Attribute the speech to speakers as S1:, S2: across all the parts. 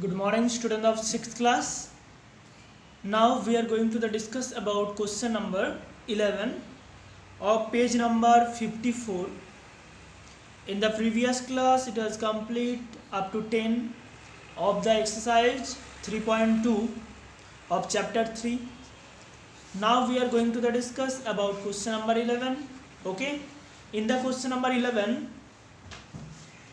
S1: Good morning, student of 6th class. Now we are going to discuss about question number 11 of page number 54. In the previous class, it was complete up to 10 of the exercise 3.2 of chapter 3. Now we are going to discuss about question number 11. Okay. In the question number 11,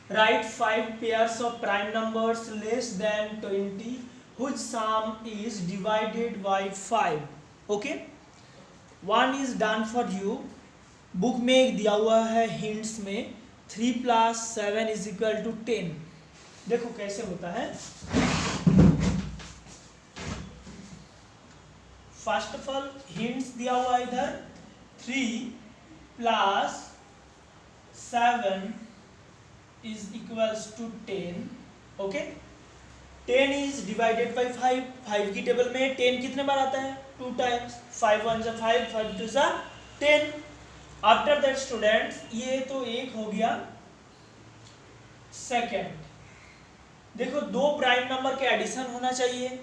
S1: write 5 pairs of prime numbers less than 20 whose sum is divided by 5. Okay, one is done for you. Book में एक दिया हुआ है hints में 3 + 7 = 10. देखो कैसे होता है. फर्स्ट ऑफ ऑल हिंट्स दिया हुआ है इधर 3 + 7 is equals to 10. Okay, 10 is divided by 5. 5 की टेबल में 10 कितने बार आता है? 2 टाइम्स. 5 1 जा 5, 5 2 जा 10. आफ्टर दैट स्टूडेंट्स, ये तो एक हो गया. सेकेंड, देखो दो प्राइम नंबर के एडिशन होना चाहिए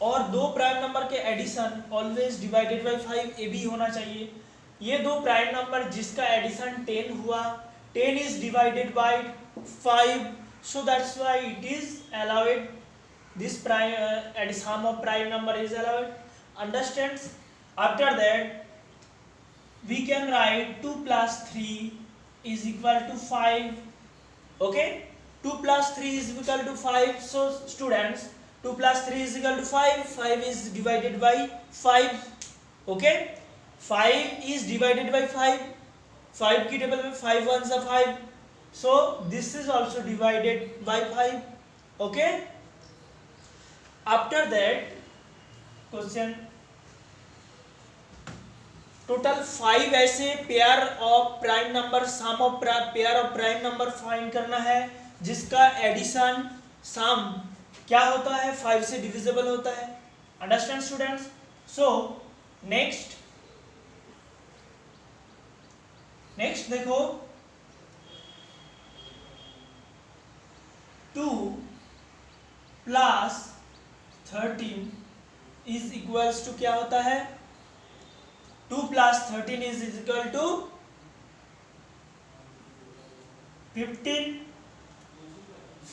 S1: और दो प्राइम नंबर के एडिशन ऑलवेज डिवाइडेड बाय 5 ये भी होना चाहिए. ये दो प्राइम नंबर जिसका एडिशन 10 हुआ, 10 is divided by 5, so that's why it is allowed. This prime sum of prime number is allowed. Understands? After that, we can write 2 + 3 is equal to 5. Okay, 2 + 3 is equal to 5. So students, 2 + 3 is equal to 5. 5 is divided by 5. Okay, 5 is divided by 5. 5 की table में 5 1 जा 5, so this is also divided by 5. okay, after that question, total 5 ऐसे pair of prime number, sum of pair of prime number find करना है जिसका addition सम क्या होता है? 5 से डिविजिबल होता है. Understand students? सो नेक्स्ट देखो 2 + 13 इज इक्वल्स टू क्या होता है? 2 + 13 is equal to 15.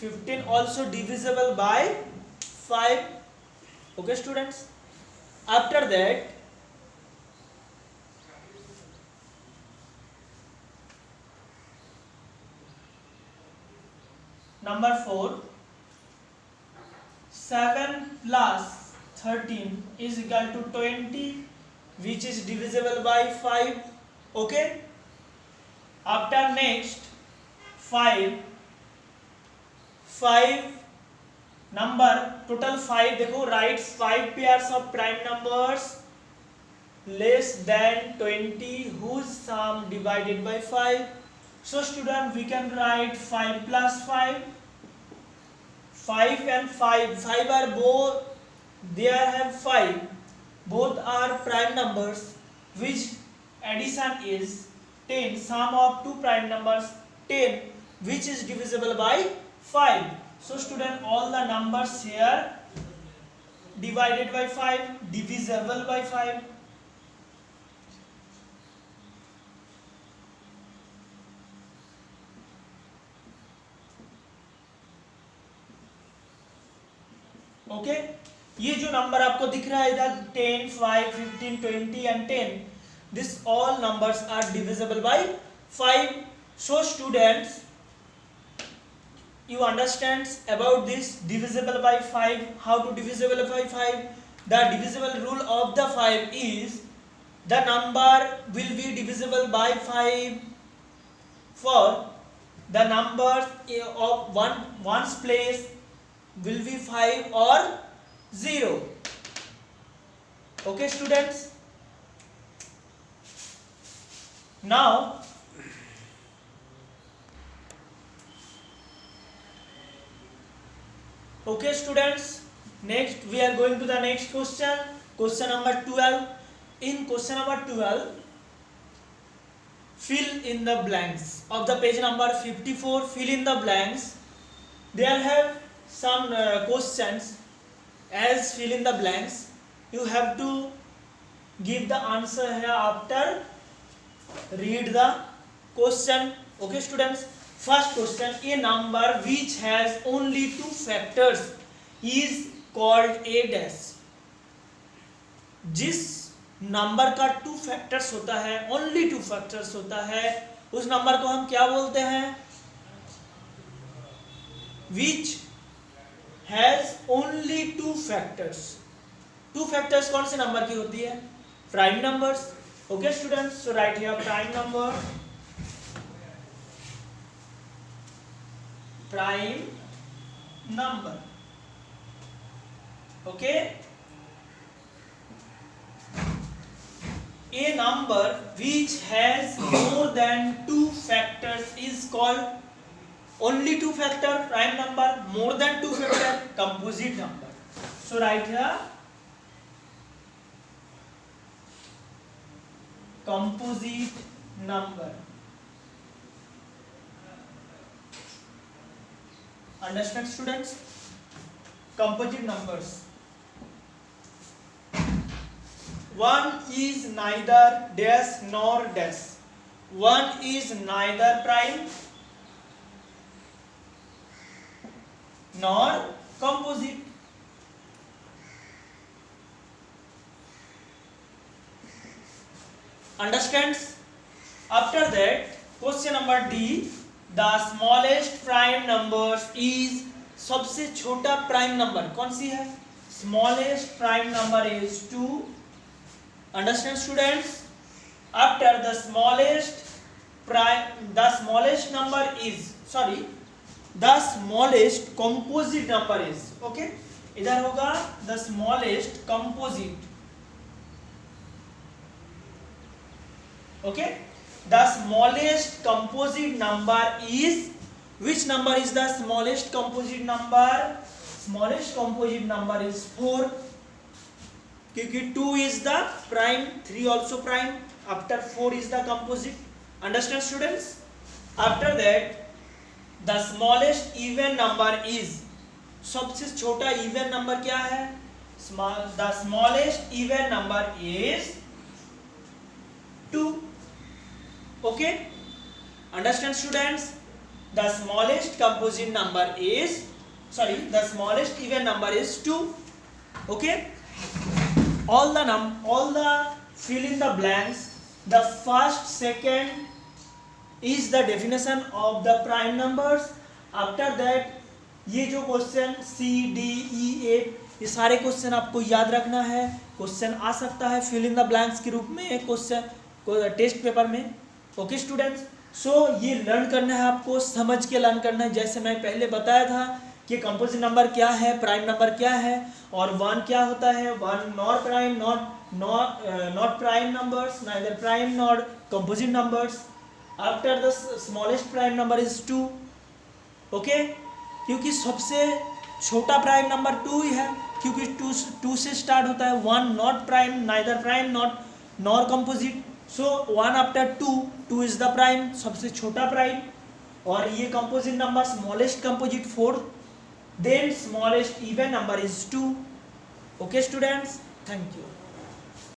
S1: 15 also divisible by 5. okay students, after that number 4, 7 + 13 is equal to 20, which is divisible by 5. okay, after next 5 number, total 5 देखो, write 5 pairs of prime numbers less than 20 whose sum divided by 5. So student, we can write 5 + 5. 5 and 5, 5 are both, there have 5, both are prime numbers which addition is 10. Sum of two prime numbers 10, which is divisible by 5. So student, all the numbers here divided by 5, divisible by 5. Okay, ये जो number आपको दिख रहा है इधर 10, 5, 15, 20 and 10, this all numbers are divisible by 5. So students, you understand about this divisible by 5. How to divisible by 5? The divisible rule of the 5 is the number will be divisible by 5 for the numbers of one's place will be 5 or 0. okay students, now okay students, next we are going to the next question, question number 12. In question number 12, fill in the blanks of the page number 54. Fill in the blanks. There have some questions as fill in the blanks. You have to give the answer here after read the question. Okay students, first question, a number which has only two factors is called a dash. जिस number का two factors होता है, only two factors होता है, उस number को हम क्या बोलते हैं? Which has only two factors. Two factors कौन से नंबर की होती है? Prime numbers. Okay students, so right here prime number. Prime number. Okay, a number which has more than two factors is called only two factor prime number, more than two factor composite number. So write here composite number. Understand students? Composite numbers. One is neither dash nor dash. One is neither prime nor composite. Understands? After that, question number D. The smallest prime numbers is, सबसे छोटा prime number कौन सी है? Smallest prime number is 2. Understand students? After the smallest number is, sorry, the smallest composite number is, okay, इधर होगा the smallest composite. Okay, the smallest composite number is, which number is the smallest composite number? Smallest composite number is 4. क्योंकि 2 is the prime, 3 also prime, after 4 is the composite. Understand students? After that, the smallest even number is, सबसे छोटा even number क्या है? The smallest even number is 2. Okay? Understand students? The smallest composite number is, sorry, the smallest even number is 2. Okay? All the fill in the blanks. The first, second is the definition of the prime numbers. After that, ये जो question C, D, E, A, ये सारे question आपको याद रखना है. Question आ सकता है फिल इन द ब्लैंक्स के रूप में क्वेश्चन टेस्ट पेपर में. ओके स्टूडेंट्स, सो ये लर्न करना है आपको, समझ के लर्न करना है. जैसे मैं पहले बताया था कि कंपोजिट नंबर क्या है, प्राइम नंबर क्या है, और वन क्या होता है. One not prime, not prime numbers, neither prime not composite numbers. After the smallest prime number is 2. Okay, क्योंकि सबसे छोटा प्राइम नंबर 2 ही है, क्योंकि 2 से स्टार्ट होता है. One not prime, neither prime not nor composite. So 1 after 2 is the prime, सबसे छोटा प्राइम. और ये composite number smallest composite 4, then smallest even number is 2. Okay students, thank you.